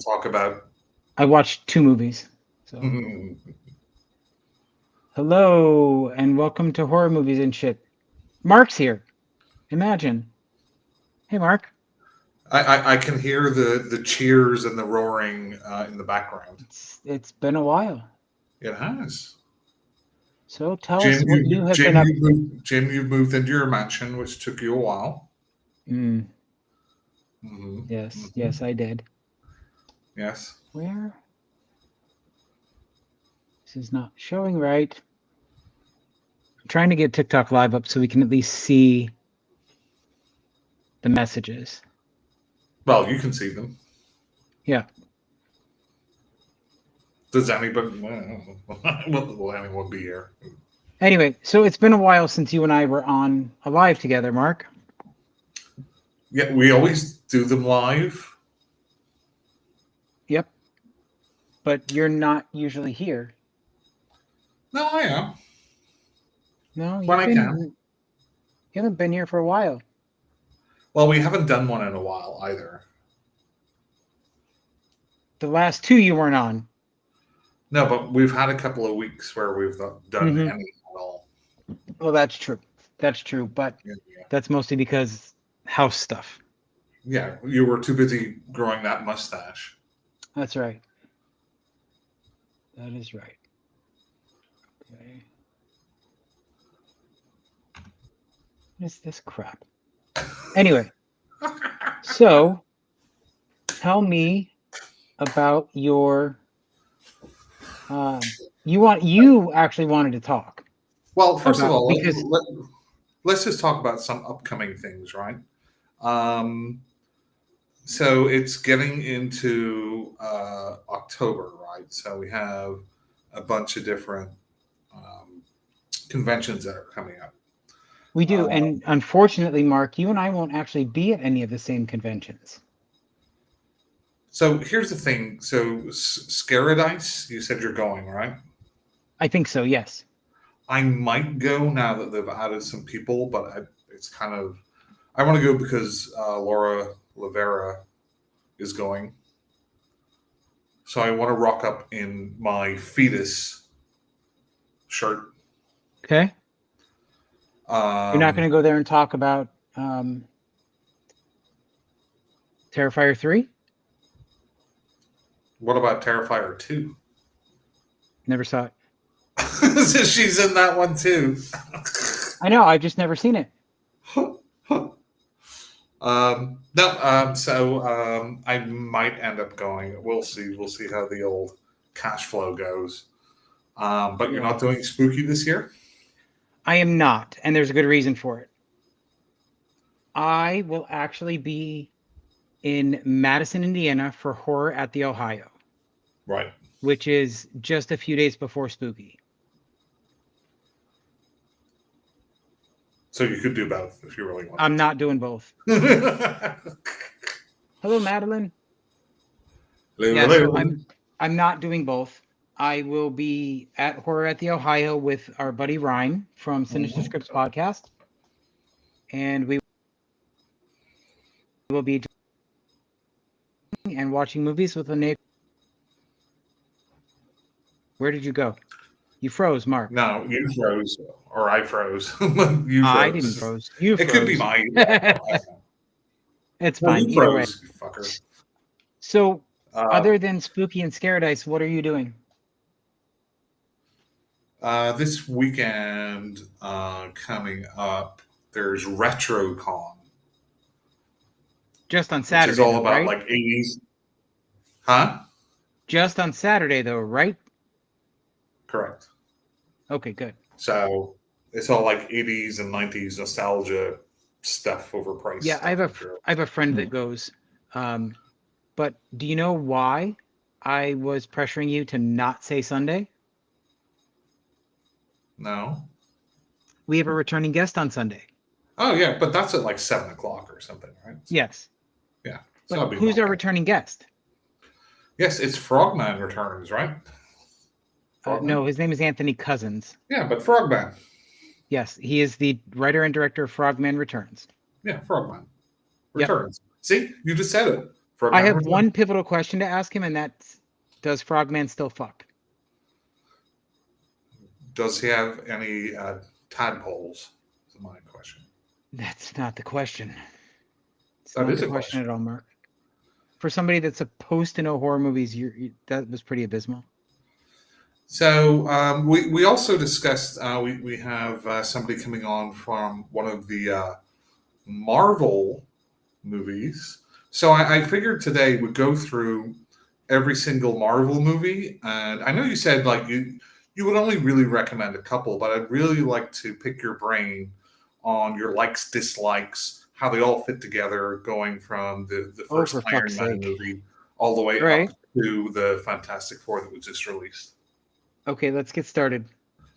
talk about. I watched 2 movies. So hello and welcome to Horror Movies and Shit. Mark's here. Imagine. Hey, Mark. I can hear the cheers and the roaring in the background. It's been a while. It has. So tell us what you have been up. Jim, you've moved into your mansion, which took you a while. Mm, Mm-hmm. yes, yes, I did. Yes. Where? This is not showing right. I'm trying to get TikTok live up so we can at least see the messages. Well, you can see them. Yeah. Does anybody? Will anyone be here? Anyway, so it's been a while since you and I were on a live together, Mark. Yeah, we always do them live. Yep. But you're not usually here. No, I am. No, When I can. you haven't been here for a while. Well, we haven't done one in a while either. The last 2 you weren't on. No, but we've had a couple of weeks where we've not done any at all. Well, that's true. That's true, but that's mostly because house stuff. Yeah, you were too busy growing that mustache. That's right. That is right. Okay. What is this crap? Anyway, so tell me about your. You actually wanted to talk. Well, first of all, because let's just talk about some upcoming things, right? So it's getting into October, right? So we have a bunch of different conventions that are coming up. we do, and unfortunately, Mark, you and I won't actually be at any of the same conventions. So here's the thing. So Scaradise, you said you're going, right? I think so. Yes. I might go now that they've added some people, but it's kind of I want to go because Laura Lavera is going, so I want to rock up in my fetus shirt. Okay. You're not going to go there and talk about Terrifier 3? What about Terrifier 2? Never saw it. So she's in that one too. I know. I've just never seen it. So I might end up going. We'll see. We'll see how the old cash flow goes. But you're not doing spooky this year? I am not, and there's a good reason for it. I will actually be in Madison, Indiana for Horror at the Ohio. Right. Which is just a few days before spooky. So you could do both if you really want. I'm not doing both. Hello, Madeline. Yeah, so I'm not doing both. I will be at Horror at the Ohio with our buddy Ryan from Sinister Scripts podcast, and we will be and watching movies with a neighbor. Where did you go? You froze, Mark. No, you froze, or I froze. You froze. I didn't froze. You froze. It could be my. It's fine. You froze, you fucker. So, other than Spooky and Scaradise, what are you doing? This weekend coming up, there's RetroCon. Just on Saturday, which is all though, about right? like 80s. Huh? Just on Saturday, though, right? Correct. Okay, good. So it's all like 80s and 90s nostalgia stuff overpriced. Yeah, I have a friend that goes. But do you know why I was pressuring you to not say Sunday? No. We have a returning guest on Sunday. Oh yeah, but that's at like 7:00 or something, right? Yes. Yeah. But who's our returning guest? Yes, it's Frogman returns, right? No, his name is Anthony Cousins. Yeah, but Frogman. Yes, he is the writer and director of Frogman Returns. Yeah, Frogman Returns. Yep. See, you just said it. I have one pivotal question to ask him, and that's, does Frogman still fuck? Does he have any tadpoles? Is my question. That's not the question. It's That not is the a question at all, Mark. For somebody that's supposed to know horror movies, that was pretty abysmal. So we also discussed we have somebody coming on from one of the Marvel movies. So I figured today we'd go through every single Marvel movie, and I know you said like you would only really recommend a couple, but I'd really like to pick your brain on your likes, dislikes, how they all fit together, going from the first for Iron fuck's Man sake. movie all the way Right. up to the Fantastic Four that was just released. Okay, let's get started.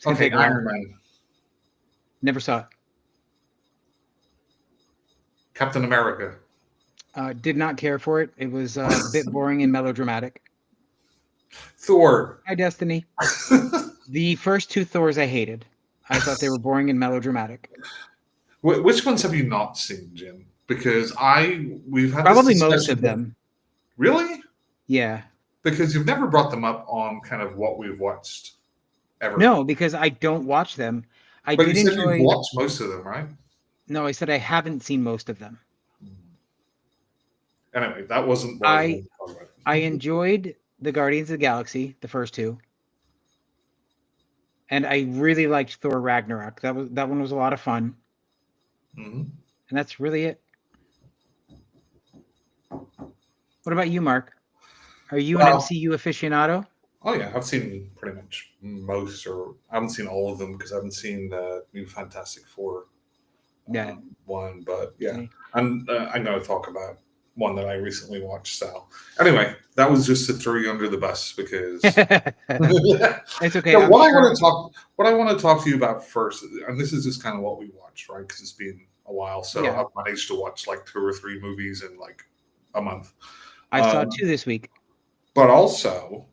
Okay, Iron Man. Never saw it. Captain America. Did not care for it. It was a bit boring and melodramatic. Thor. Hi, Destiny. The first two Thors I hated. I thought they were boring and melodramatic. Which ones have you not seen, Jim? Because we've had probably this most of them. Really? Yeah. Because you've never brought them up on kind of what we've watched ever. No, because I don't watch them. But you said you've watched most of them, right? No, I said I haven't seen most of them. Anyway, that wasn't what I was talking about. I enjoyed the Guardians of the Galaxy, the first two. And I really liked Thor Ragnarok. That one was a lot of fun. Mm-hmm. And that's really it. What about you, Mark? Are you an MCU aficionado? Oh yeah, I've seen pretty much most, or I haven't seen all of them because I haven't seen the new Fantastic Four one. But yeah, I'm going to talk about one that I recently watched. So anyway, that was just to throw you under the bus because it's okay. No, what I want to talk to you about first, and this is just kind of what we watched, right? Because it's been a while, so I've managed to watch like 2 or 3 movies in like a month. I saw 2 this week. But also,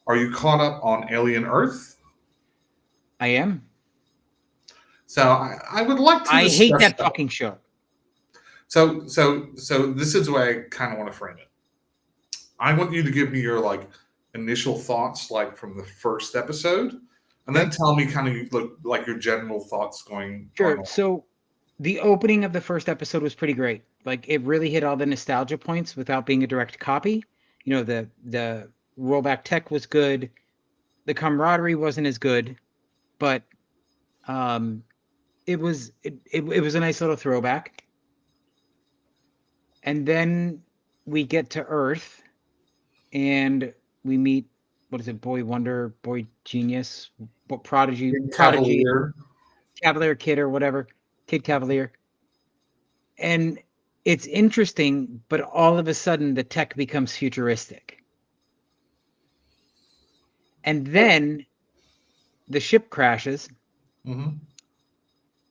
are you caught up on Alien Earth? I am. So I would like to. I hate that fucking show. So this is the way I kind of want to frame it. I want you to give me your like initial thoughts, like from the first episode, and then tell me kind of like your general thoughts going. Sure. So the opening of the first episode was pretty great. Like it really hit all the nostalgia points without being a direct copy. You know, the rollback tech was good. The camaraderie wasn't as good, but it was a nice little throwback. And then we get to Earth and we meet, what is it, Boy Wonder, Boy Genius, Prodigy, Cavalier Kid or whatever, Kid Cavalier. And it's interesting, but all of a sudden the tech becomes futuristic. And then the ship crashes. Mm-hmm.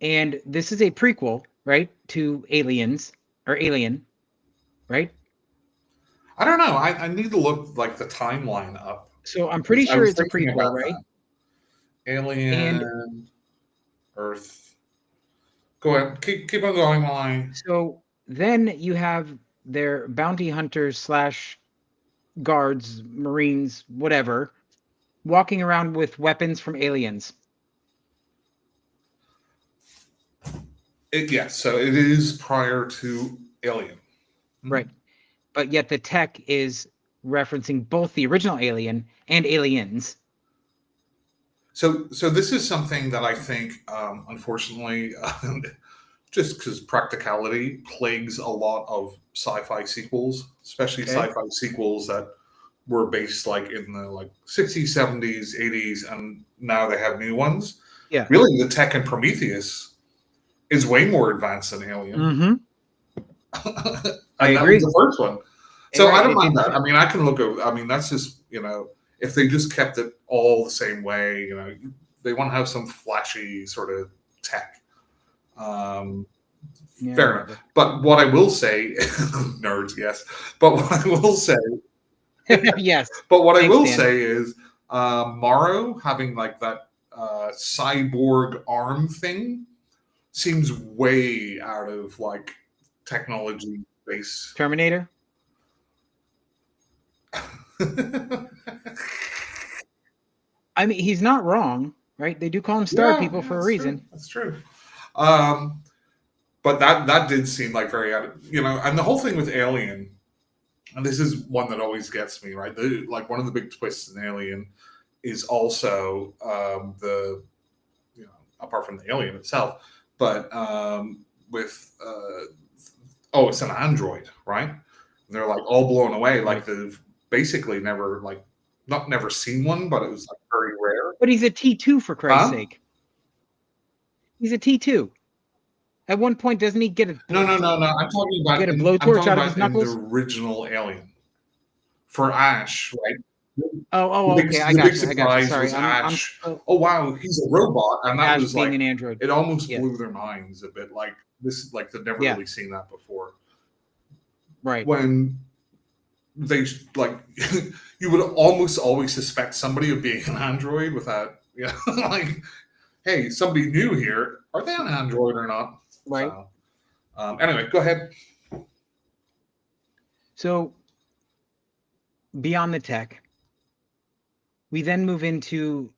And this is a prequel, right, to Aliens, or Alien, right? I don't know. I need to look like the timeline up. So I'm pretty sure it's a prequel, right? That. Alien, Earth. Go ahead. Keep on going, Molly. So then you have their bounty hunters / guards, Marines, whatever, walking around with weapons from aliens. Yes, so it is prior to Alien. Right. But yet the tech is referencing both the original Alien and Aliens. So this is something that I think, unfortunately, just because practicality plagues a lot of sci-fi sequels, especially sci-fi sequels that were based like in the like 60s, 70s, 80s, and now they have new ones. Yeah. Really, the tech in Prometheus is way more advanced than Alien. Mm-hmm. I agree. Was the first one. So I don't mind that. I mean, I can look over. I mean, that's just, if they just kept it all the same way, they want to have some flashy sort of tech. Fair enough. But what I will say, nerds, yes. But what I will say, yes. But what I will say is, Morrow having like that cyborg arm thing seems way out of like technology base. Terminator. I mean, he's not wrong, right? They do call them star people for a reason. That's true. But that did seem like very, and the whole thing with Alien, and this is one that always gets me, right? Like one of the big twists in Alien is also the, apart from the alien itself, but with it's an android, right? And they're like all blown away, like they've basically never never seen one, but it was like very rare. But he's a T2 for Christ's sake. He's a T2. At one point, doesn't he get a no? I'm talking about get a blowtorch out of his knuckles? In the original Alien for Ash, right? Okay. I got you. Sorry, Ash. Oh wow, he's a robot, and that Ash was being like an android. It almost blew their minds a bit. Like this, like they've never really seen that before. Right. When they you would almost always suspect somebody of being an android without, like, hey, somebody new here. Are they an android or not? Right. So, anyway, go ahead. So, beyond the tech, we then move into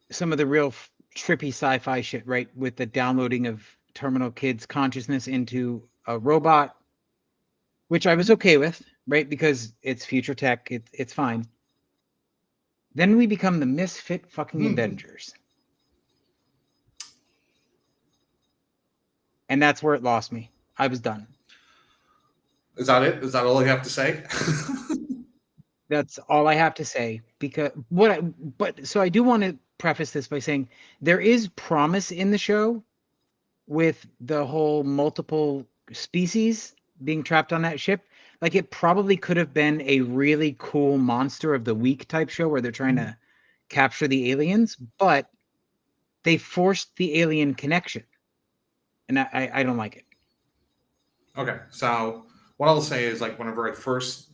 some of the real trippy sci-fi shit, right? With the downloading of terminal kids' consciousness into a robot, which I was okay with, right? Because it's future tech, it's fine. Then we become the misfit fucking Avengers. And that's where it lost me. I was done. Is that it? Is that all you have to say? That's all I have to say. Because so I do want to preface this by saying there is promise in the show with the whole multiple species being trapped on that ship. Like it probably could have been a really cool monster of the week type show where they're trying to capture the aliens, but they forced the alien connection. And I don't like it. Okay, so what I'll say is, like, whenever I first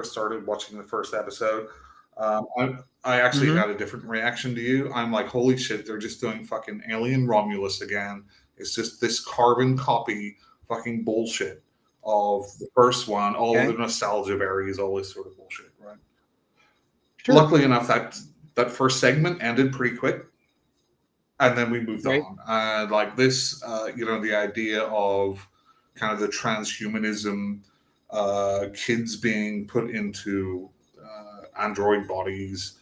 started watching the first episode, I actually had a different reaction to you. I'm like, holy shit, they're just doing fucking Alien Romulus again. It's just this carbon copy fucking bullshit of the first one, all the nostalgia berries, all this sort of bullshit, right? Sure. Luckily enough, that first segment ended pretty quick. And then we moved on. And like this, the idea of kind of the transhumanism, kids being put into android bodies,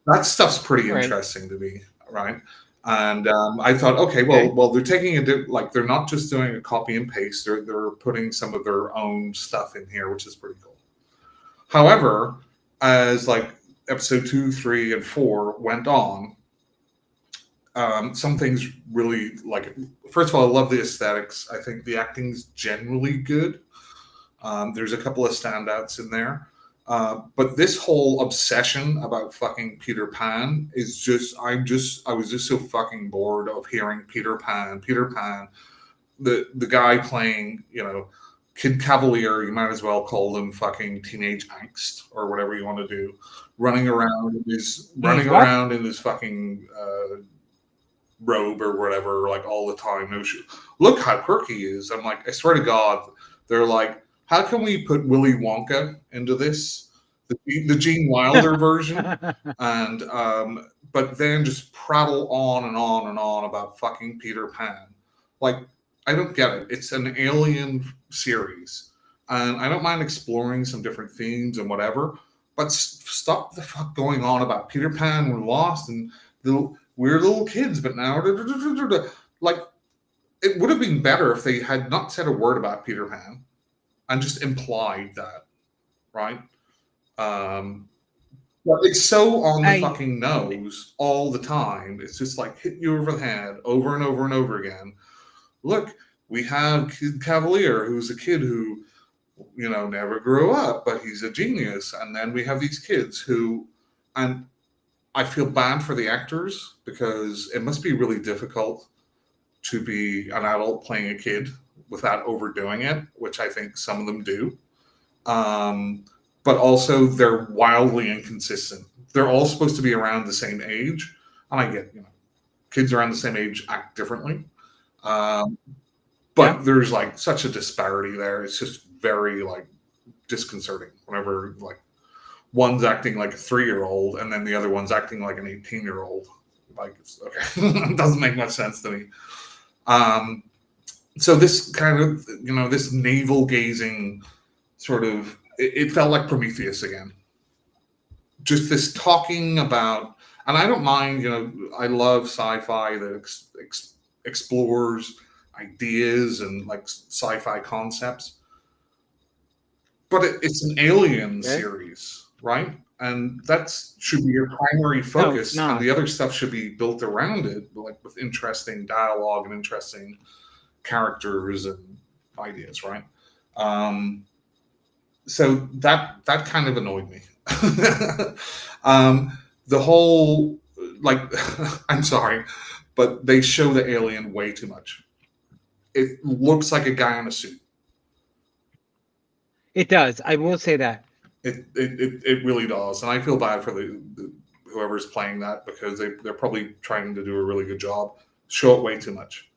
that stuff's pretty interesting to me, right? And I thought, okay, well, they're taking they're not just doing a copy and paste; they're putting some of their own stuff in here, which is pretty cool. However, as like episode 2, 3, and 4 went on, some things really, like, first of all, I love the aesthetics. I think the acting's generally good. There's a couple of standouts in there. But this whole obsession about fucking Peter Pan is just, I was just so fucking bored of hearing Peter Pan. The guy playing, Kid Cavalier, you might as well call them fucking teenage angst or whatever you want to do, running around in this fucking robe or whatever, like all the time. No shoe. Look how quirky he is. I'm like, I swear to God, they're like, how can we put Willy Wonka into this, the Gene Wilder version, and but then just prattle on and on and on about fucking Peter Pan? Like, I don't get it. It's an alien series, and I don't mind exploring some different themes and whatever, but stop the fuck going on about Peter Pan. We're lost and we're little kids, but now, like, it would have been better if they had not said a word about Peter Pan and just implied that, right? But it's so on the fucking nose all the time. It's just like hit you over the head over and over and over again. Look, we have Kid Cavalier, who's a kid who, never grew up, but he's a genius. And then we have these kids who, and I feel bad for the actors because it must be really difficult to be an adult playing a kid without overdoing it, which I think some of them do. But also they're wildly inconsistent. They're all supposed to be around the same age. And I get, kids around the same age act differently. But there's like such a disparity there. It's just very like disconcerting whenever like one's acting like a 3-year-old, and then the other one's acting like an 18-year-old. Like, okay, it doesn't make much sense to me. So this kind of, this navel gazing sort of, it felt like Prometheus again. Just this talking about, and I don't mind, I love sci-fi that explores ideas and like sci-fi concepts, but it's an alien series, right? And that should be your primary focus, and the other stuff should be built around it, like with interesting dialogue and interesting characters and ideas, right? So that kind of annoyed me. The whole, like, I'm sorry, but they show the alien way too much. It looks like a guy in a suit. It does. I will say that. It really does, and I feel bad for the whoever's playing that, because they're probably trying to do a really good job. Show it way too much.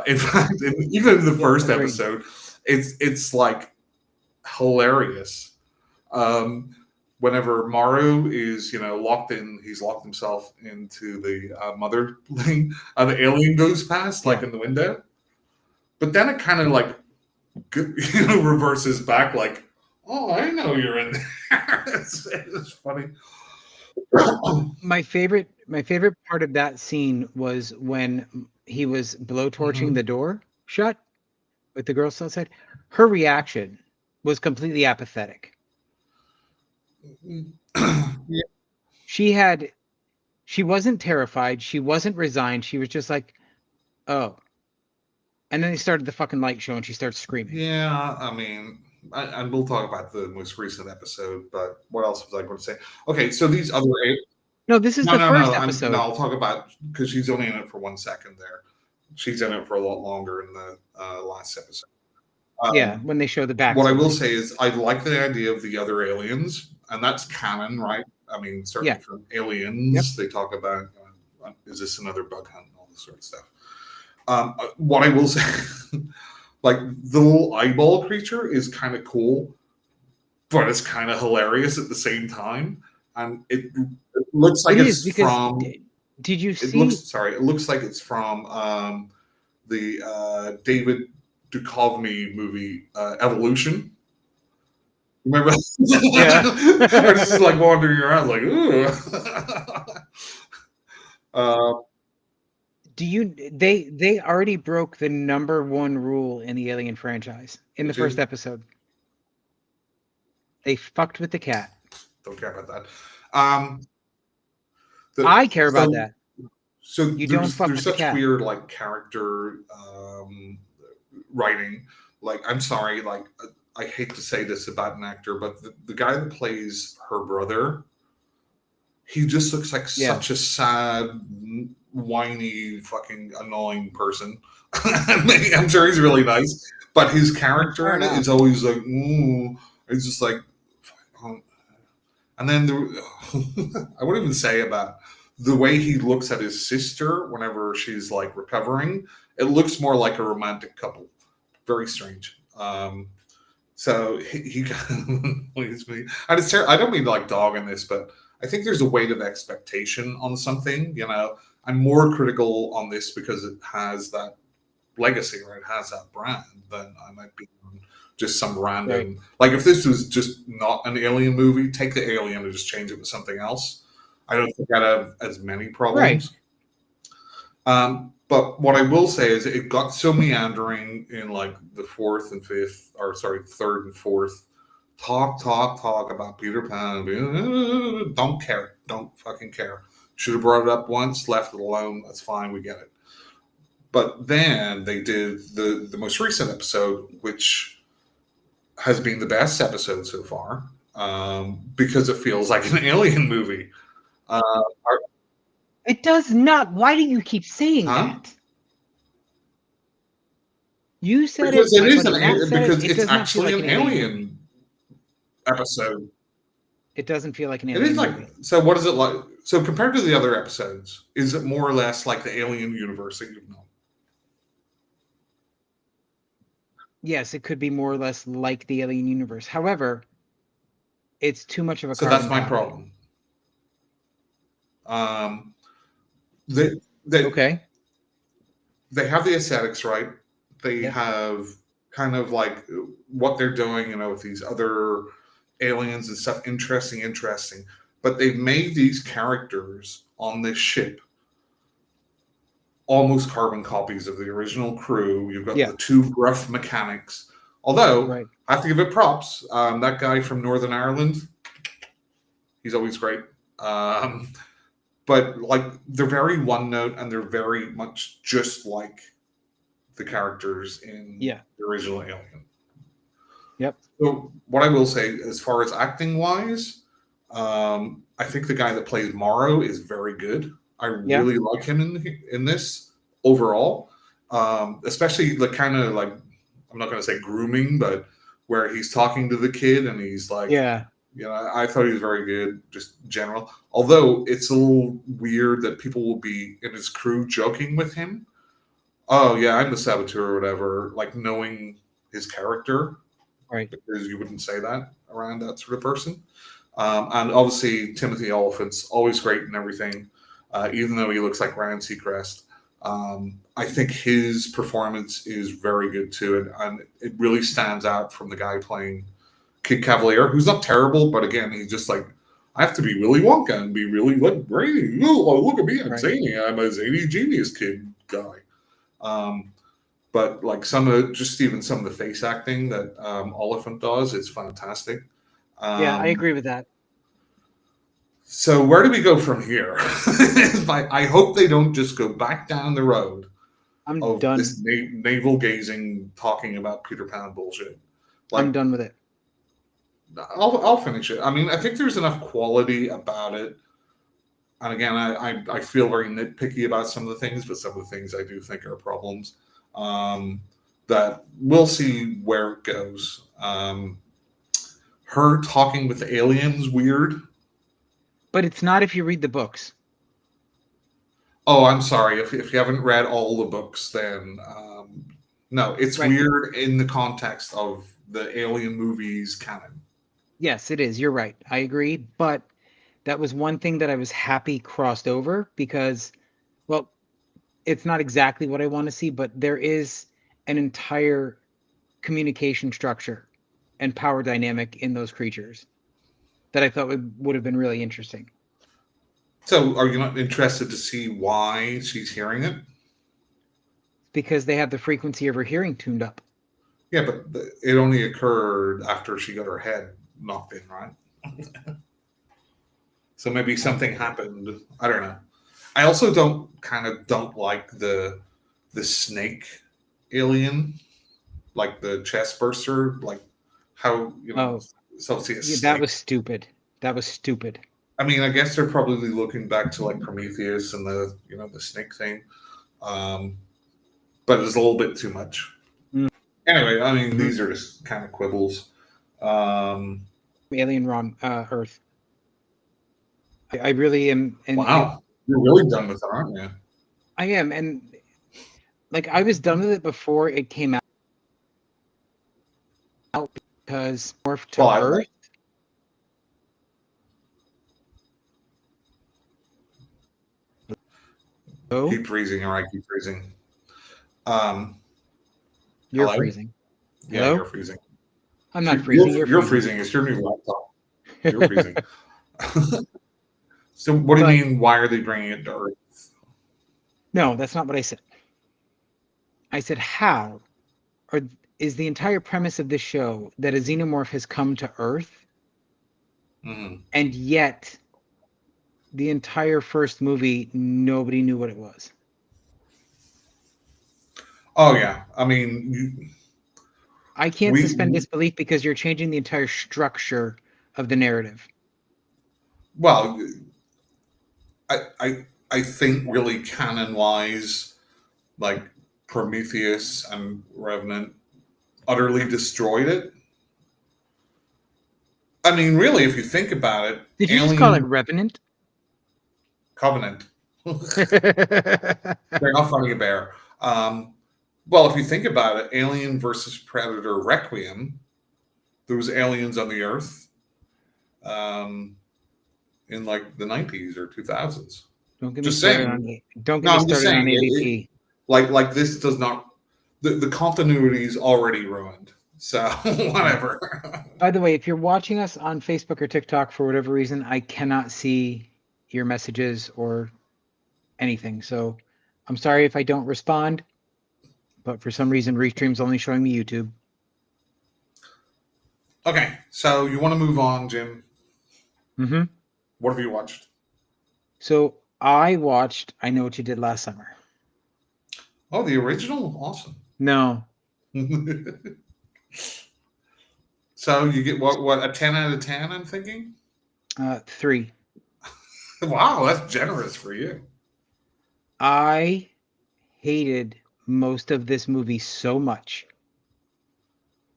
In fact, even in the first episode, it's like hilarious. Whenever Maru is, locked in, he's locked himself into the mother thing, the alien goes past, like in the window. But then it kind of like, reverses back, like, oh, I know you're in there. It's funny. My favorite part of that scene was when he was blowtorching the door shut with the girl still outside. Her reaction was completely apathetic. She wasn't terrified. She wasn't resigned. She was just like, oh. And then they started the fucking light show and she starts screaming. Yeah, I mean, and we'll talk about the most recent episode, but what else was I going to say? Okay, so these other... No, this is the first episode. I'll talk about, because she's only in it for 1 second there. She's in it for a lot longer in the last episode. When they show the back. What I will say is I like the idea of the other aliens, and that's canon, right? I mean, certainly from Aliens, they talk about, is this another bug hunt and all this sort of stuff. What I will say, like, the little eyeball creature is kind of cool, but it's kind of hilarious at the same time. And it looks like it's from... Did you see? It looks like it's from the David Duchovny movie, Evolution. Remember? Yeah. I was just like wandering around, like, ooh. They already broke the #1 rule in the Alien franchise in the first episode. They fucked with the cat. Don't care about that. I care about that. So you don't fuck with the cat. There's such weird, like, character writing. Like, I'm sorry, like, I hate to say this about an actor, but the guy that plays her brother, he just looks like such a sad, whiny, fucking annoying person. I'm sure he's really nice, but his character in it is always like, ooh, it's just like, and then I wouldn't even say about the way he looks at his sister whenever she's like recovering. It looks more like a romantic couple. Very strange. So he leads me. And it's I don't mean to like dog in this, but I think there's a weight of expectation on something. I'm more critical on this because it has that legacy, or it has that brand, than I might be on just some random. Like, if this was just not an Alien movie, take the Alien and just change it with something else. I don't think I'd have as many problems. But what I will say is it got so meandering in like the third and fourth. Talk about Peter Pan. Don't care. Don't fucking care. Should have brought it up once, left it alone. That's fine. We get it. But then they did the most recent episode, which has been the best episode so far, because it feels like an Alien movie. It does not. Why do you keep saying that? You said because it is because it's actually an Alien episode. It doesn't feel like an Alien movie. Like, so what is it like? So compared to the other episodes, is it more or less like the Alien universe that you've known? Yes, it could be more or less like the Alien universe. However, It's too much of a So that's carbon my copy. problem. They Okay. they have the aesthetics right. They Yep. have kind of like what they're doing, with these other aliens and stuff. Interesting. But they've made these characters on this ship almost carbon copies of the original crew. You've got Yeah. the two gruff mechanics. Although, Right. I have to give it props. That guy from Northern Ireland, he's always great. But like they're very one note and they're very much just like the characters in the original Alien. Yep. So what I will say, as far as acting wise, I think the guy that plays Morrow is very good. I really like him in this overall, especially the kind of like, I'm not going to say grooming, but where he's talking to the kid and he's like, I thought he was very good, just general. Although it's a little weird that people will be in his crew joking with him. Oh yeah, I'm the saboteur or whatever, like knowing his character. Right. Because you wouldn't say that around that sort of person. And obviously, Timothy Oliphant's always great and everything, even though he looks like Ryan Seacrest. I think his performance is very good too, and it really stands out from the guy playing Kid Cavalier, who's not terrible, but again, he's just like, I have to be Willy Wonka and be really like brainy. Oh, look at me, I'm zany. I'm a zany genius kid guy. But like some of the face acting that Oliphant does is fantastic. I agree with that. So where do we go from here? I hope they don't just go back down the road of done. This navel gazing, talking about Peter Pan bullshit. I'm done with it. I'll finish it. I mean, I think there's enough quality about it. And again, I feel very nitpicky about some of the things, but some of the things I do think are problems. That we'll see where it goes. Her talking with aliens, weird. But it's not if you read the books. Oh, I'm sorry. If you haven't read all the books, then no, it's weird in the context of the Alien movies canon. Yes, it is. You're right. I agree. But that was one thing that I was happy crossed over because, well, it's not exactly what I want to see, but there is an entire communication structure and power dynamic in those creatures that I thought would have been really interesting. So, are you not interested to see why she's hearing it? Because they have the frequency of her hearing tuned up. Yeah, but it only occurred after she got her head knocked in, right? So maybe something happened. I don't know. I also don't like the snake alien, like the chest burster, like how that was stupid. That was stupid. I mean, I guess they're probably looking back to like Prometheus and the the snake thing, but it's a little bit too much. Anyway, I mean, these are just kind of quibbles. Alien wrong Earth. I really am. And wow, you're really done with it, aren't you? I am, and like I was done with it before it came out because morphed to Earth. Keep freezing, all right, keep freezing. You're hello? freezing. Yeah, hello? You're freezing. I'm not freezing. You're freezing. It's your new laptop. You're freezing. So what do you mean, why are they bringing it to Earth? No, that's not what I said. I said how, or is the entire premise of this show that a xenomorph has come to Earth, and yet the entire first movie, nobody knew what it was. Oh, yeah. I mean... I can't suspend disbelief because you're changing the entire structure of the narrative. Well, I think really canon-wise, like Prometheus and Revenant utterly destroyed it. I mean, really, if you think about it... Did you just call it Revenant? Covenant. They're not fighting a bear. Well, if you think about it, Alien versus Predator Requiem, there was aliens on the Earth. in like the 90s or 2000s. Don't get me Just started saying. don't get No, me I'm just started on saying. AVP. Like this does not. The continuity is already ruined. So whatever. By the way, if you're watching us on Facebook or TikTok for whatever reason, I cannot see your messages or anything. So I'm sorry if I don't respond, but for some reason, Restream's only showing me YouTube. Okay, so you want to move on, Jim? Mm-hmm. What have you watched? So I watched I Know What You Did Last Summer. Oh, the original? Awesome. No. So you get what a 10 out of 10, I'm thinking? 3. Wow, that's generous for you. I hated most of this movie so much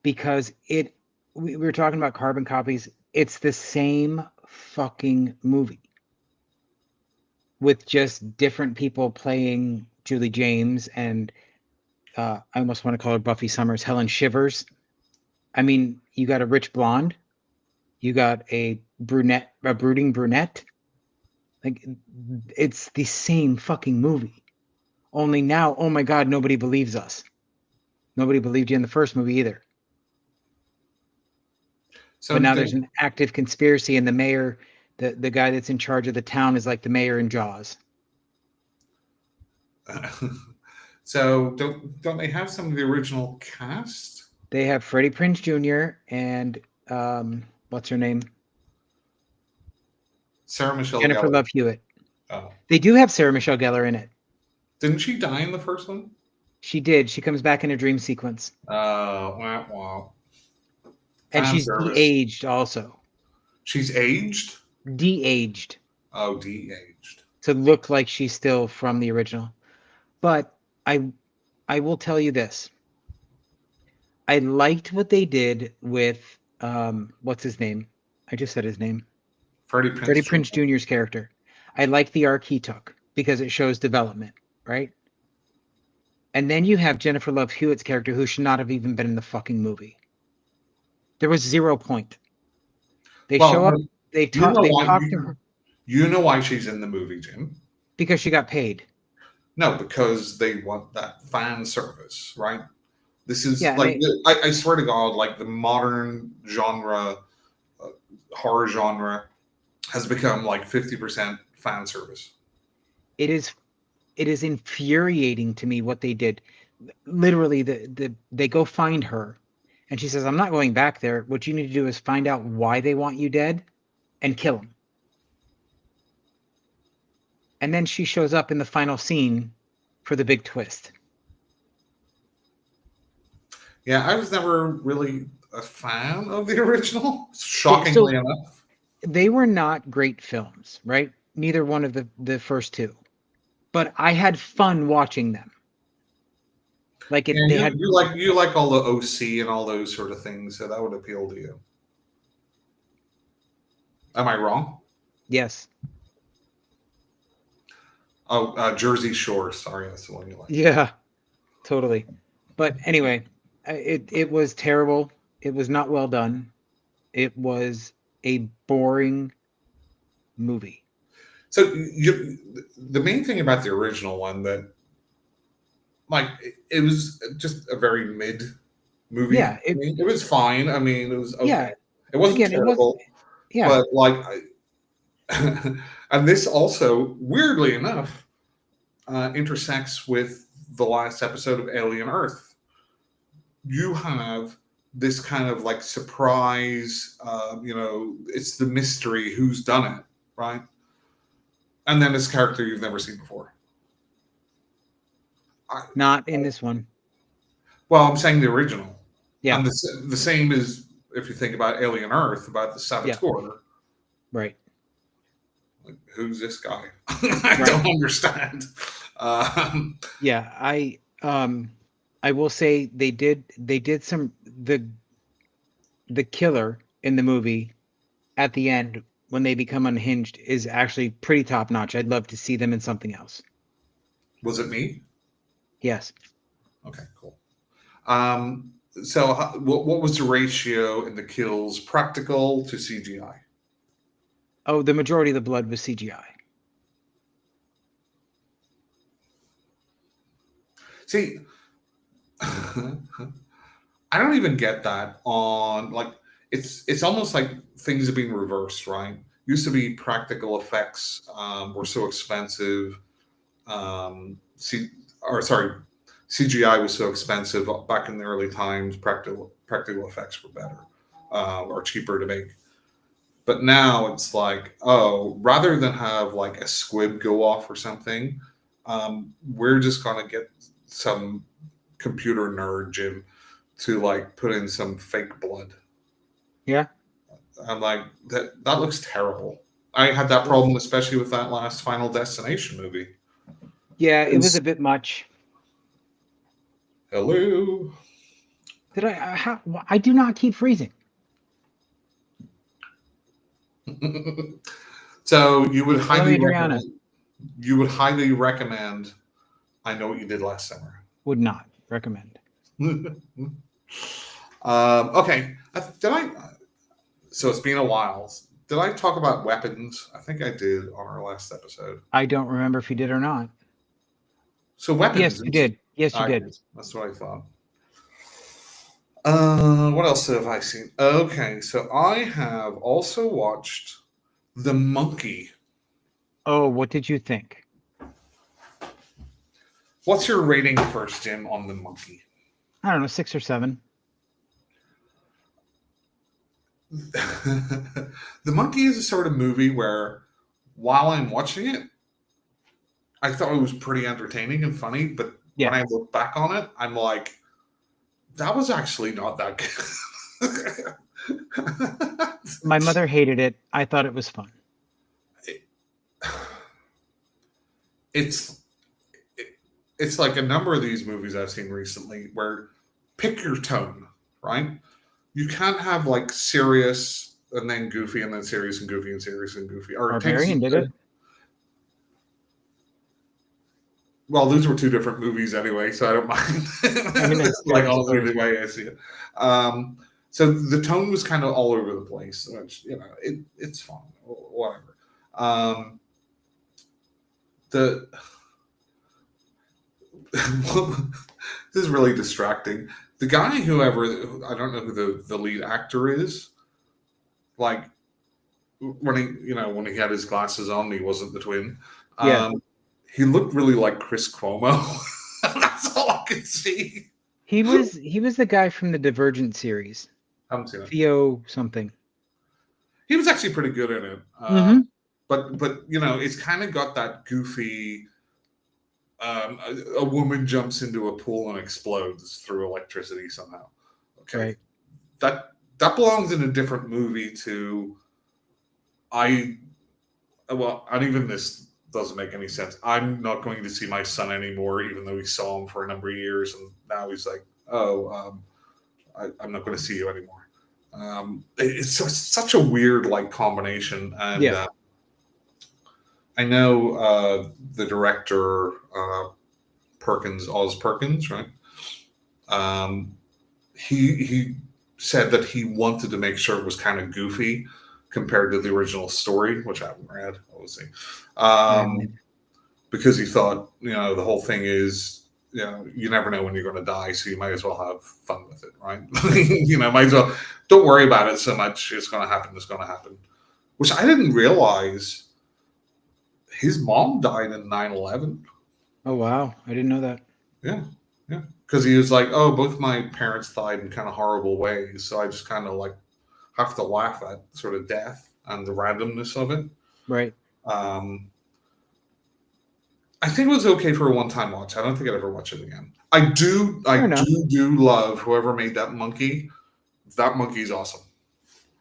because we were talking about carbon copies. It's the same fucking movie with just different people playing Julie James and I almost want to call her Buffy Summers, Helen Shivers. I mean, you got a rich blonde, you got a brooding brunette. Like, it's the same fucking movie. Only now, oh my God, nobody believes us. Nobody believed you in the first movie either. So But now there's an active conspiracy, and the mayor, the guy that's in charge of the town, is like the mayor in Jaws. So don't they have some of the original cast? They have Freddie Prinze Jr. and what's her name? Sarah Michelle Jennifer Gellar. Love Hewitt. Oh, They do have Sarah Michelle Gellar in it. didn't she die in the first one? She did. She comes back in a dream sequence. Wow. And Fan she's service. de-aged also. She's aged? De-aged. Oh, de-aged. To look like she's still from the original. But I will tell you this. I liked what they did with what's his name? I just said his name. Freddie Prinze Jr.'s character. I like the arc he took because it shows development, right? And then you have Jennifer Love Hewitt's character who should not have even been in the fucking movie. There was 0 point. They show up, they talk to her. You know why she's in the movie, Jim? Because she got paid. No, because they want that fan service, right? This is I swear to God, like the modern genre, horror genre, has become like 50% fan service. It is infuriating to me what they did. Literally, they go find her, and she says, "I'm not going back there. What you need to do is find out why they want you dead, and kill them." And then she shows up in the final scene for the big twist. Yeah, I was never really a fan of the original, shockingly enough. They were not great films, right? Neither one of the first two. But I had fun watching them. Like you like all the OC and all those sort of things, so that would appeal to you. Am I wrong? Yes. Oh, Jersey Shore. Sorry, that's the one you like. Yeah, totally. But anyway, it was terrible. It was not well done. It was a boring movie. So the main thing about the original one that, like, it was just a very mid movie. Yeah, it was fine. I mean, it was okay. Yeah, it wasn't terrible. But like, and this also, weirdly enough, intersects with the last episode of Alien Earth. You have this kind of like surprise, it's the mystery who's done it, right? And then this character you've never seen before. Not in this one. Well, I'm saying the original. Yeah. And the same as if you think about Alien Earth, about the saboteur. Yeah. Right. Like, who's this guy? I don't understand. Yeah, I will say they did some the killer in the movie at the end when they become unhinged is actually pretty top notch. I'd love to see them in something else. Was it me? Yes. Okay, cool. So what was the ratio in the kills, practical to CGI? Oh, the majority of the blood was CGI. See, I don't even get that on like it's almost like things are being reversed, right? Used to be practical effects were so expensive. C or sorry, CGI was so expensive back in the early times. Practical effects were better or cheaper to make. But now it's like, oh, rather than have like a squib go off or something, we're just gonna get some computer nerd Jim to like put in some fake blood. Yeah. I'm like, that looks terrible. I had that problem, especially with that last Final Destination movie. Yeah, it was a bit much. Hello. Did I do not keep freezing. So you would highly Adriana. recommend I Know What You Did Last Summer. Would not recommend. Okay. So it's been a while. Did I talk about weapons? I think I did on our last episode. I don't remember if you did or not. So weapons. Yes, you did. Yes, you did. That's what I thought. What else have I seen? Okay, so I have also watched The Monkey. Oh, what did you think? What's your rating first, Jim, on The Monkey? I don't know, 6 or 7. The Monkey is a sort of movie where, while I'm watching it, I thought it was pretty entertaining and funny. But when I look back on it, I'm like, that was actually not that good. My mother hated it. I thought it was fun. It's like a number of these movies I've seen recently where pick your tone, right? You can't have like serious and then goofy and then serious and goofy and serious and goofy. Or Barbarian did it. Well, those were two different movies anyway, so I don't mind. I mean, it's like honestly the way I see it. So the tone was kind of all over the place, which it's fun, whatever. This is really distracting. The guy, I don't know who the lead actor is. Like when he had his glasses on, he wasn't the twin. He looked really like Chris Cuomo. That's all I could see. He was the guy from the Divergent series. I haven't seen it. Theo something. He was actually pretty good in it. But it's kind of got that goofy. A woman jumps into a pool and explodes through electricity somehow. Okay, right. That belongs in a different movie to. And even this doesn't make any sense. I'm not going to see my son anymore, even though we saw him for a number of years, and now he's like, I'm not going to see you anymore. It's such a weird like combination, and I know the director Oz Perkins, right? He said that he wanted to make sure it was kind of goofy compared to the original story, which I haven't read, obviously, because he thought, the whole thing is, you never know when you're going to die, so you might as well have fun with it, right? Might as well don't worry about it so much. It's going to happen. It's going to happen. Which I didn't realize. His mom died in 9/11. Oh wow, I didn't know that. Yeah. Because he was like, both my parents died in kind of horrible ways, so I just kind of like have to laugh at sort of death and the randomness of it. Right. I think it was okay for a one-time watch. I don't think I'd ever watch it again. I do love whoever made that monkey. That monkey's awesome.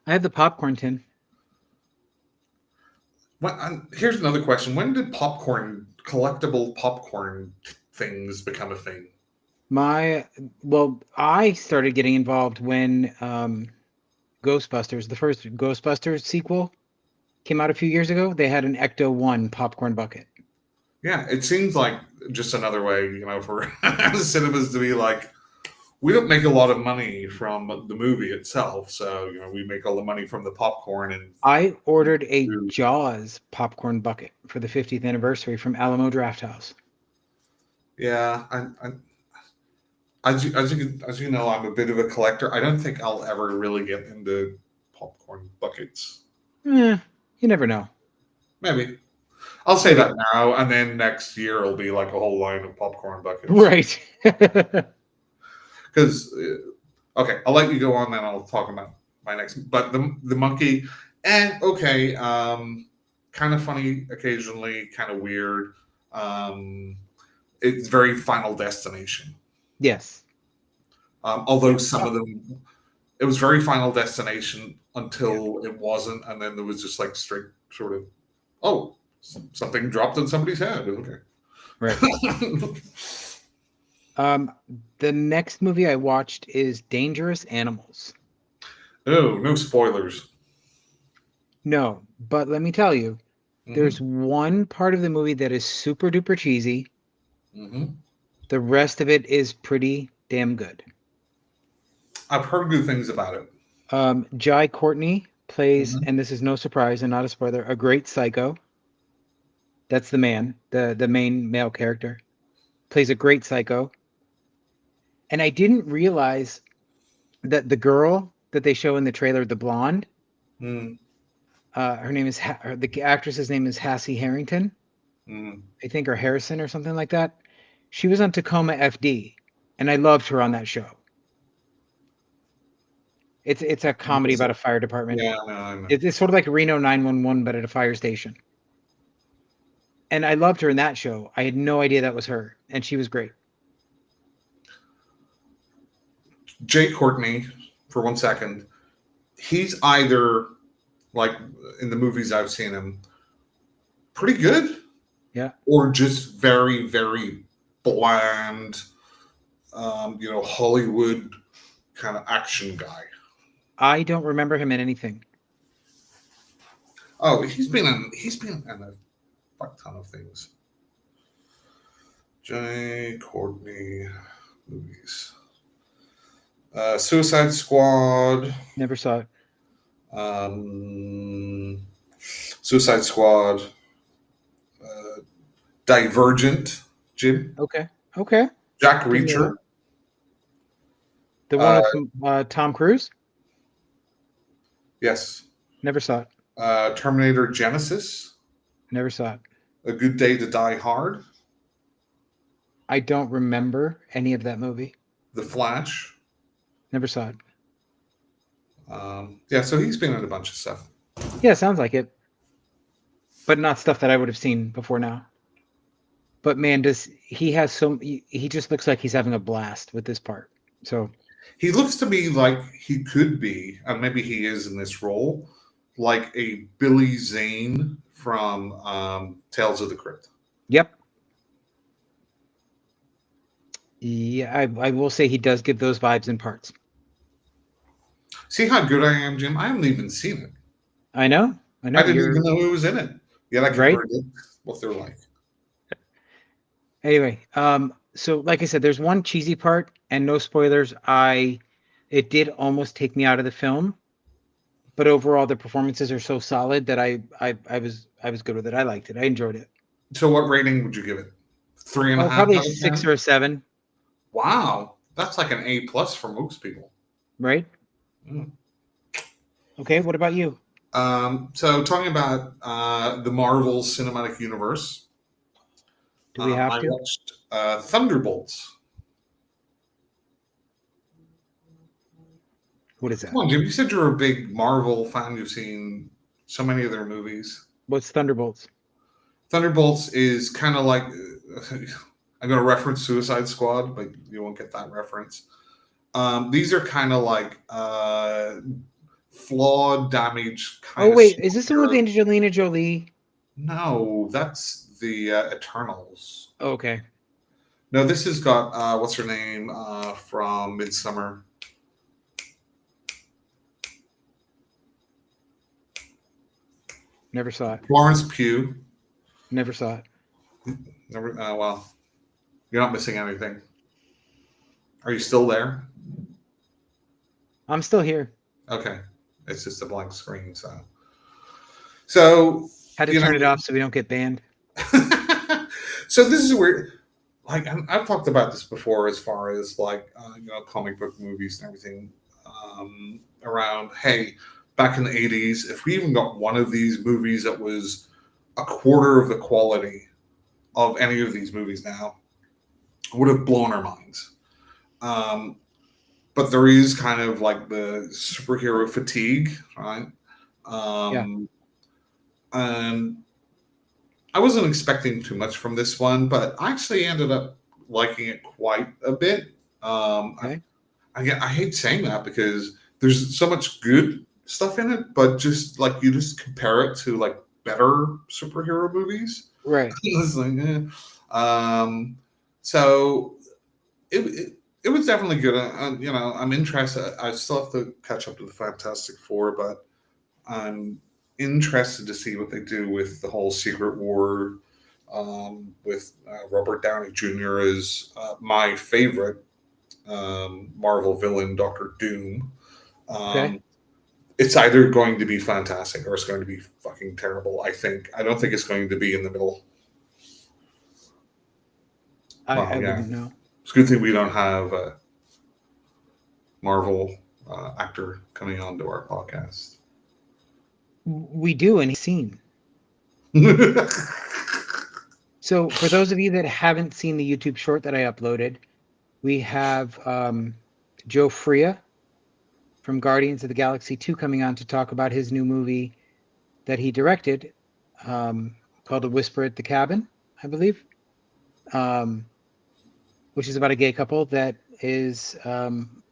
I had the popcorn tin. Here's another question. When did collectible popcorn things become a thing? I started getting involved when Ghostbusters, the first Ghostbusters sequel, came out a few years ago. They had an Ecto-1 popcorn bucket. Yeah, it seems like just another way, for cinemas to be like, we don't make a lot of money from the movie itself, so we make all the money from the popcorn and. I ordered a Jaws popcorn bucket for the 50th anniversary from Alamo Drafthouse. Yeah, as you know, I'm a bit of a collector. I don't think I'll ever really get into popcorn buckets. You never know. Maybe. I'll say that now, and then next year it'll be like a whole line of popcorn buckets. Right. Because, okay, I'll let you go on, then I'll talk about my next. But the monkey, okay, kind of funny occasionally, kind of weird. It's very Final Destination. Yes. Although some of them, it was very Final Destination until it wasn't, and then there was just like straight sort of, oh, something dropped on somebody's head. Okay. Right. The next movie I watched is Dangerous Animals. Oh, no spoilers. No, but let me tell you, there's one part of the movie that is super duper cheesy. The rest of it is pretty damn good. I've heard good things about it. Jai Courtney plays, and this is no surprise and not a spoiler, a great psycho. That's the man, the main male character. Plays a great psycho. And I didn't realize that the girl that they show in the trailer, the blonde, her name is the actress's name is Hassie Harrington, I think, or Harrison or something like that. She was on Tacoma FD, and I loved her on that show. It's a comedy about a fire department. Yeah, I know. It's sort of like Reno 911, but at a fire station. And I loved her in that show. I had no idea that was her, and she was great. Jay Courtney, for 1 second, he's either, like in the movies I've seen him, pretty good, yeah, or just very, very bland, Hollywood kind of action guy. I don't remember him in anything. Oh, he's been in a fuck ton of things. Jay Courtney movies. Suicide Squad. Never saw it. Suicide Squad. Divergent. Jim. Okay. Jack Reacher. The one with Tom Cruise? Yes. Never saw it. Terminator Genesis. Never saw it. A Good Day to Die Hard. I don't remember any of that movie. The Flash. Never saw it. Yeah, so he's been in a bunch of stuff. Yeah, sounds like it. But not stuff that I would have seen before now. But man, he just looks like he's having a blast with this part. So he looks to me like he could be, and maybe he is in this role, like a Billy Zane from Tales of the Crypt. Yep. Yeah, I will say he does give those vibes in parts. See how good I am, Jim? I haven't even seen it. I know. I didn't even know who was in it. Yet I can predict what they're like. Anyway, so like I said, there's one cheesy part, and no spoilers. It did almost take me out of the film, but overall the performances are so solid that I was good with it. I liked it. I enjoyed it. So what rating would you give it? 3.5? Probably a 6 or a 7. Wow, that's like an A+ for most people, right? Okay, what about you? So talking about the Marvel Cinematic Universe, do we have I watched Thunderbolts. What is that? Come on, Jim. You said you're a big Marvel fan. You've seen so many of their movies. What's Thunderbolts? Thunderbolts is kind of like I'm going to reference Suicide Squad, but you won't get that reference. These are kind of like flawed, damaged kind of. Oh wait, is this the one with Angelina Jolie? No, that's the Eternals. Oh, okay. No, this has got what's her name from Midsommar. Never saw it. Florence Pugh. Never saw it. Never. Well, you're not missing anything. Are you still there? I'm still here. Okay, it's just a blank screen. So Had to turn it off so we don't get banned. So this is where, like, I've talked about this before, as far as like comic book movies and everything. Around, hey, back in the '80s, if we even got one of these movies that was a quarter of the quality of any of these movies now, would have blown our minds. But there is kind of like the superhero fatigue, right? Yeah. And I wasn't expecting too much from this one, but I actually ended up liking it quite a bit. Okay. I hate saying that because there's so much good stuff in it, but just like you just compare it to like better superhero movies, Right. it's like, so it was definitely good. I'm interested. I still have to catch up to the Fantastic Four, but I'm interested to see what they do with the whole Secret War, with Robert Downey Jr. as my favorite Marvel villain, Doctor Doom. Okay. It's either going to be fantastic or it's going to be fucking terrible. I don't think it's going to be in the middle. I wouldn't know. It's a good thing we don't have a Marvel actor coming onto our podcast. We do, and he's seen. So for those of you that haven't seen the YouTube short that I uploaded, we have Joe Freya from Guardians of the Galaxy 2 coming on to talk about his new movie that he directed, called A Whisper at the Cabin, I believe, which is about a gay couple that is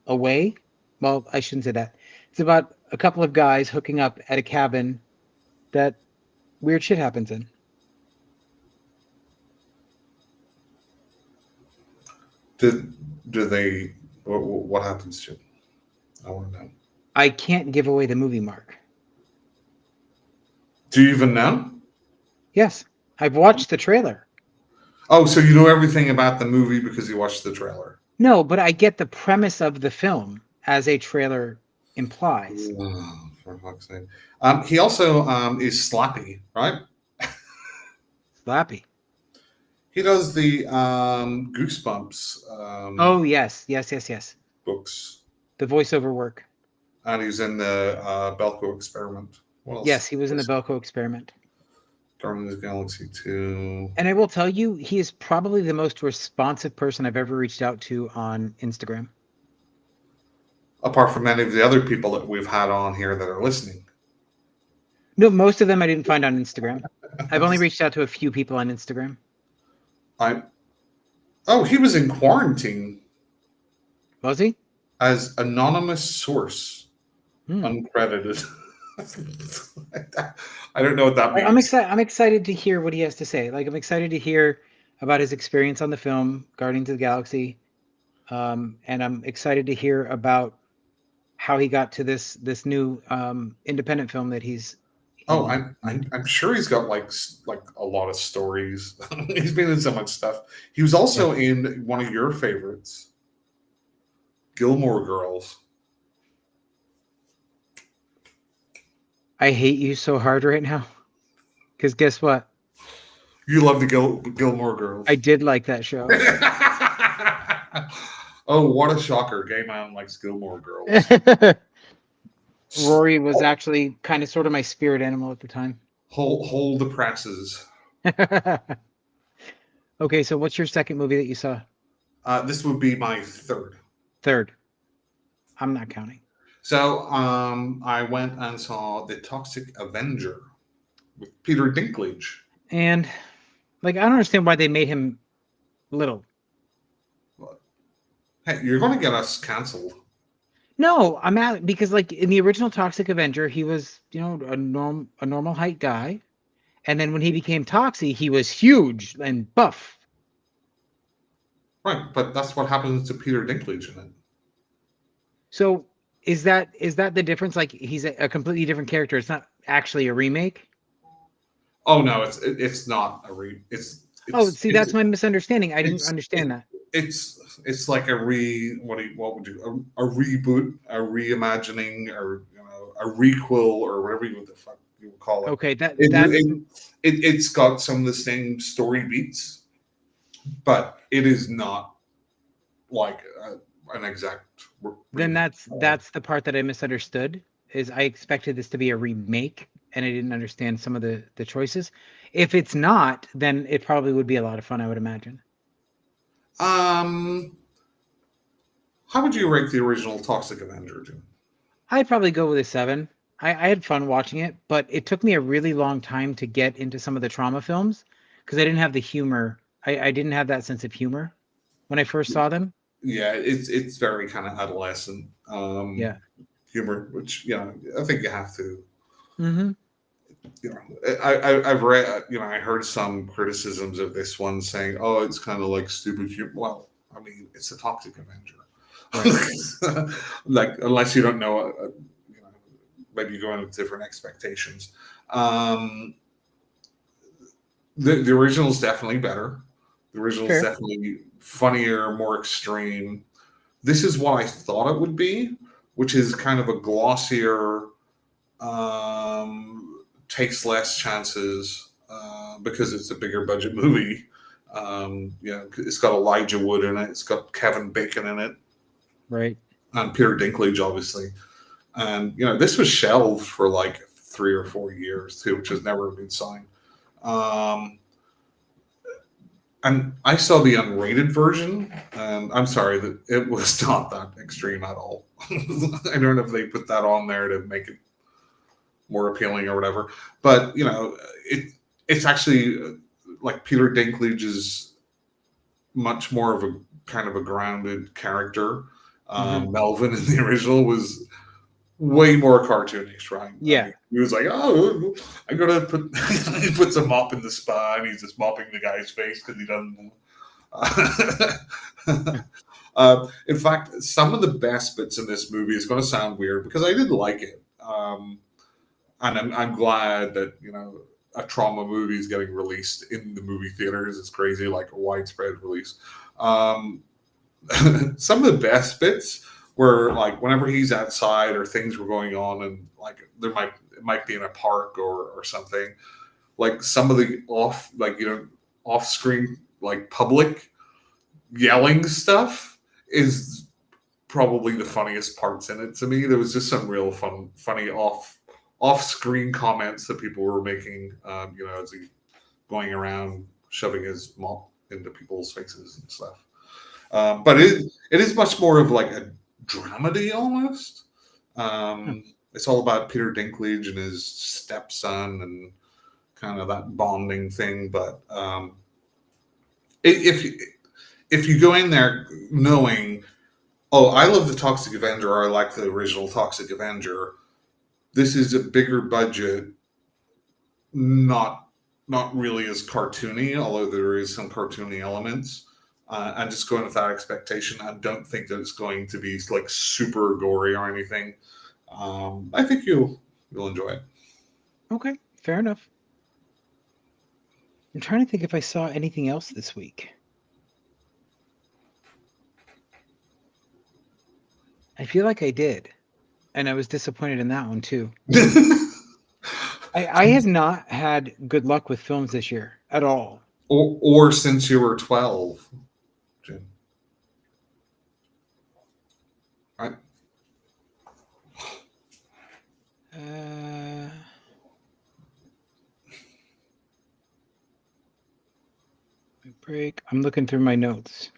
away. Well, I shouldn't say that. It's about a couple of guys hooking up at a cabin that weird shit happens in. Do they? What happens to? I want to know. I can't give away the movie, Mark. Do you even know? Yes, I've watched the trailer. Oh, so you know everything about the movie because you watched the trailer? No, but I get the premise of the film as a trailer implies. Oh, for fuck's sake. He also is Slappy, right? Slappy. He does the Goosebumps. Oh yes. Books. The voiceover work. And he's in the Belko Experiment. Yes, he was in the Belko Experiment. Guardians of the Galaxy 2. And I will tell you, he is probably the most responsive person I've ever reached out to on Instagram. Apart from many of the other people that we've had on here that are listening. No, most of them I didn't find on Instagram. I've only reached out to a few people on Instagram. He was in quarantine. Was he? As anonymous source. Uncredited. I don't know what that means. I'm excited to hear what he has to say. Like, I'm excited to hear about his experience on the film Guardians of the Galaxy, and I'm excited to hear about how he got to this new independent film that he's. I'm sure he's got like a lot of stories. He's been in so much stuff. He was also in one of your favorites, Gilmore Girls. I hate you so hard right now. Because guess what? You love the Gilmore Girls. I did like that show. Oh, what a shocker. Gay man likes Gilmore Girls. Rory was actually kind of sort of my spirit animal at the time. Hold the presses. Okay, so what's your second movie that you saw? This would be my third. Third. I'm not counting. So I went and saw The Toxic Avenger with Peter Dinklage. And like, I don't understand why they made him little. Hey, you're going to get us canceled. No, I'm out because like in the original Toxic Avenger, he was, a normal height guy. And then when he became Toxie, he was huge and buff. Right, but that's what happens to Peter Dinklage in it. So is that the difference? Like, he's a completely different character. It's not actually a remake. Oh no, it's not a remake. See, that's my misunderstanding. I didn't understand that. it's like a what would you a reboot, a reimagining, or a requel, or whatever the fuck you would call it. Okay, It's got some of the same story beats, but it is not like an exact. Then that's the part that I misunderstood. Is I expected this to be a remake, and I didn't understand some of the choices. If it's not, then it probably would be a lot of fun, I would imagine. How would you rate the original Toxic Avenger, Jim? I'd probably go with a 7. I had fun watching it, but it took me a really long time to get into some of the trauma films because I didn't have the humor. I didn't have that sense of humor when I first saw them. Yeah, it's very kind of adolescent Yeah. humor, which I think you have to. Mm-hmm. I've read, I heard some criticisms of this one saying, "Oh, it's kind of like stupid humor." Well, I mean, it's a Toxic Avenger. Right. Like, unless you don't know, maybe you go in with different expectations. The original is definitely better. The original is definitely funnier, more extreme. This is what I thought it would be, which is kind of a glossier, takes less chances because it's a bigger budget movie. It's got Elijah Wood in it. It's got Kevin Bacon in it. Right. And Peter Dinklage, obviously. And, this was shelved for like 3 or 4 years, too, which has never been signed. And I saw the unrated version, and I'm sorry that it was not that extreme at all. I don't know if they put that on there to make it more appealing or whatever. But, it's actually like Peter Dinklage is much more of a kind of a grounded character. Melvin in the original was way more cartoonish, right? Yeah. I mean, he was like, "Oh, I gotta put." He puts a mop in the spa, and he's just mopping the guy's face because he doesn't. In fact, some of the best bits in this movie is going to sound weird because I did like it, and I'm glad that a trauma movie is getting released in the movie theaters. It's crazy, like a widespread release. Some of the best bits were like whenever he's outside or things were going on, and like it might be in a park or something. Like some of the off screen like public yelling stuff is probably the funniest parts in it to me. There was just some real funny off screen comments that people were making, as he going around shoving his mop into people's faces and stuff. But it is much more of like a dramedy almost. It's all about Peter Dinklage and his stepson and kind of that bonding thing. But if you go in there knowing, oh, I love the Toxic Avenger, or I like the original Toxic Avenger, this is a bigger budget, not really as cartoony, although there is some cartoony elements. And just going with that expectation, I don't think that it's going to be like super gory or anything. I think you'll enjoy it. Okay, fair enough. I'm trying to think if I saw anything else this week. I feel like I did, and I was disappointed in that one too. I have not had good luck with films this year at all. Or since you were 12. Jim. Right? Break. I'm looking through my notes.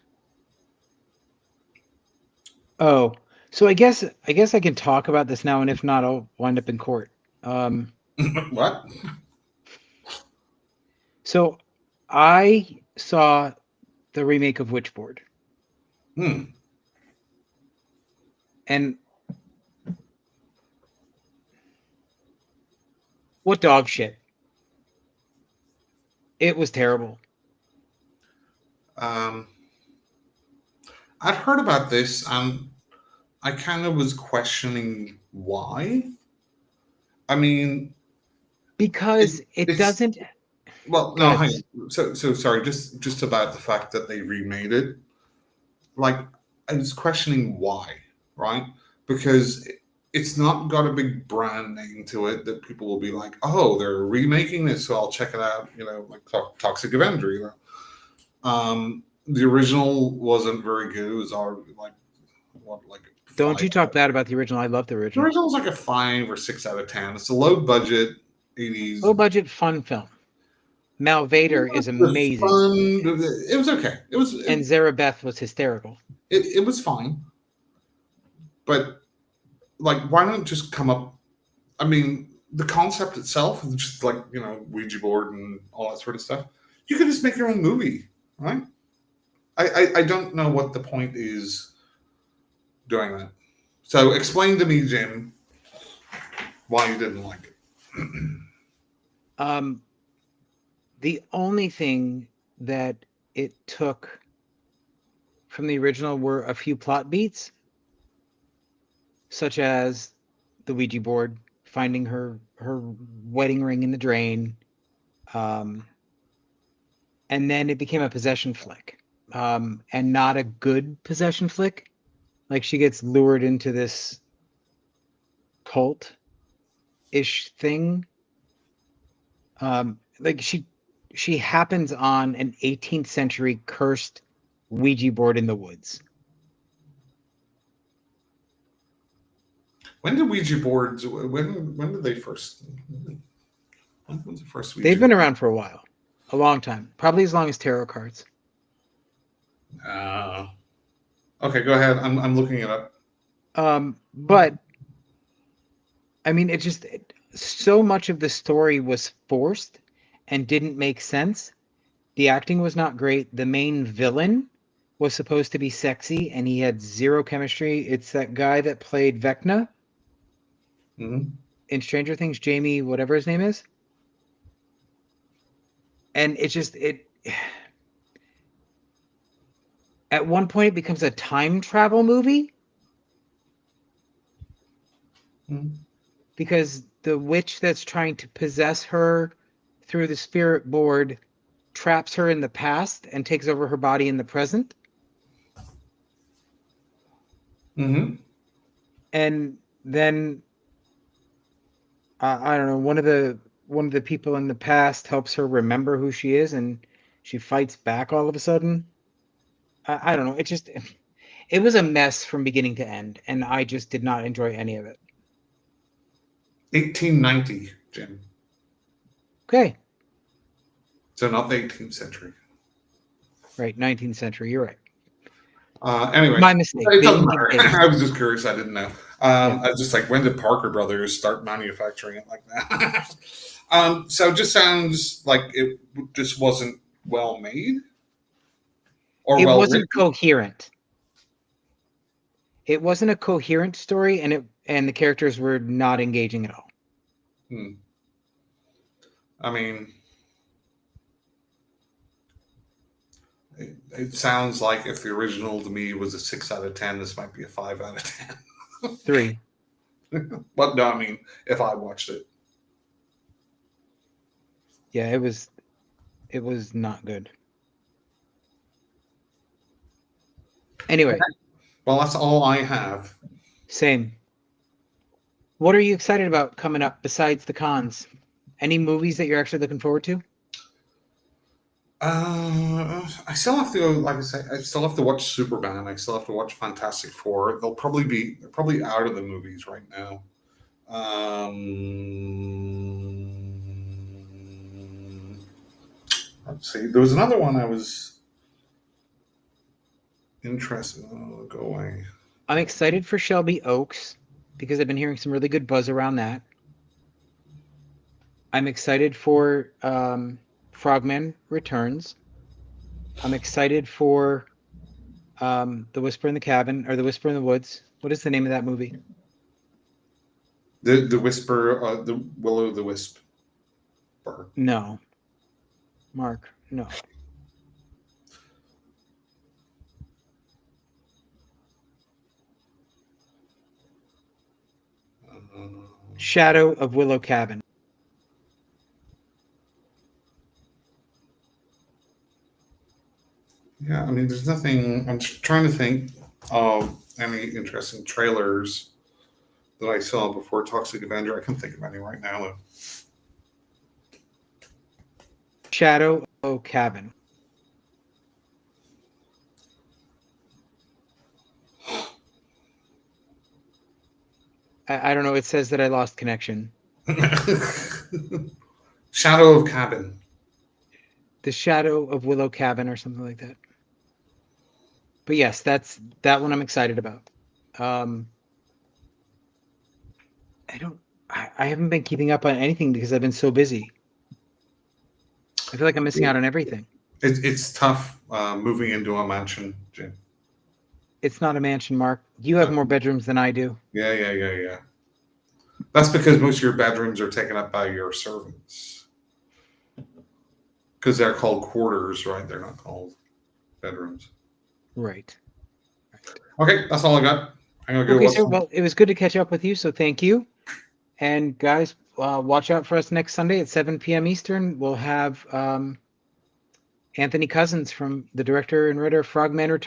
Oh, so I guess I can talk about this now, and if not, I'll wind up in court. What? So I saw the remake of Witchboard. And what dog shit. It was terrible. I'd heard about this, and I kind of was questioning why. I mean, because it doesn't. Well, no, hang on. So sorry. Just about the fact that they remade it. like I was questioning why, right? Because it's not got a big brand name to it that people will be like, oh, they're remaking this, so I'll check it out. You know, like Toxic Avenger. You know, the original wasn't very good. It was already like what, like. Don't you talk bad about the original? I love the The original. original's like a 5 or 6 out of 10. It's a low budget 80s. Low budget fun film. Mal Vader is amazing. It was okay. And Zarabeth was hysterical. It was fine. But like, why don't just come up? I mean, the concept itself is just like, you know, Ouija board and all that sort of stuff. You could just make your own movie, right? I don't know what the point is doing that. So explain to me, Jim, why you didn't like it. The only thing that it took from the original were a few plot beats, such as the Ouija board, finding her wedding ring in the drain, and then it became a possession flick, and not a good possession flick. Like, she gets lured into this cult-ish thing. Like, she happens on an 18th century cursed Ouija board in the woods. When did Ouija boards? When did they first? When was the first Ouija? They've been around for a while, a long time, probably as long as tarot cards. Okay, go ahead. I'm looking it up. But I mean, so much of the story was forced and didn't make sense. The acting was not great. The main villain was supposed to be sexy, and he had zero chemistry. It's that guy that played Vecna in Stranger Things, Jamie, whatever his name is. And at one point it becomes a time travel movie. Because the witch that's trying to possess her through the spirit board traps her in the past and takes over her body in the present. And then I don't know, one of the people in the past helps her remember who she is, and she fights back all of a sudden. I don't know. It was a mess from beginning to end, and I just did not enjoy any of it. 1890, Jim. Okay. So not the 18th century. Right, 19th century. You're right. Anyway, my mistake. It doesn't matter. I was just curious. I didn't know. Yeah. I was just like, when did Parker Brothers start manufacturing it like that? So it just sounds like it just wasn't well made, or it well wasn't written. Coherent. It wasn't a coherent story, and the characters were not engaging at all. I mean, it sounds like if the original to me was a 6 out of 10, this might be a 5 out of 10. 3. But no, I mean, if I watched it. Yeah, it was not good. Anyway. Well, that's all I have. Same. What are you excited about coming up besides the cons? Any movies that you're actually looking forward to? I still have to go. Like I say, I still have to watch Superman. I still have to watch Fantastic Four. They're probably out of the movies right now. Let's see. There was another one I was interested in. Oh, go away. I'm excited for Shelby Oaks because I've been hearing some really good buzz around that. I'm excited for Frogman Returns. I'm excited for The Whisper in the Cabin, or The Whisper in the Woods. What is the name of that movie? The Whisper, the Will-o'-the-Wisp. No. Mark, no. Shadow of Willow Cabin. Yeah, I mean, there's nothing. I'm trying to think of any interesting trailers that I saw before Toxic Avenger. I can't think of any right now, though. Shadow of Cabin. I don't know. It says that I lost connection. Shadow of Cabin. The Shadow of Willow Cabin or something like that. But yes, that's that one I'm excited about. I haven't been keeping up on anything because I've been so busy. I feel like I'm missing out on everything. It's tough moving into a mansion, Jim. It's not a mansion, Mark. You have more bedrooms than I do. Yeah. That's because most of your bedrooms are taken up by your servants. Because they're called quarters, right? They're not called bedrooms. Right. Okay, that's all I got. I'm gonna go Okay, watch sir. some. Well, it was good to catch up with you. So thank you. And guys, watch out for us next Sunday at 7 p.m. Eastern. We'll have Anthony Cousins, from the director and writer of Frogman Returns.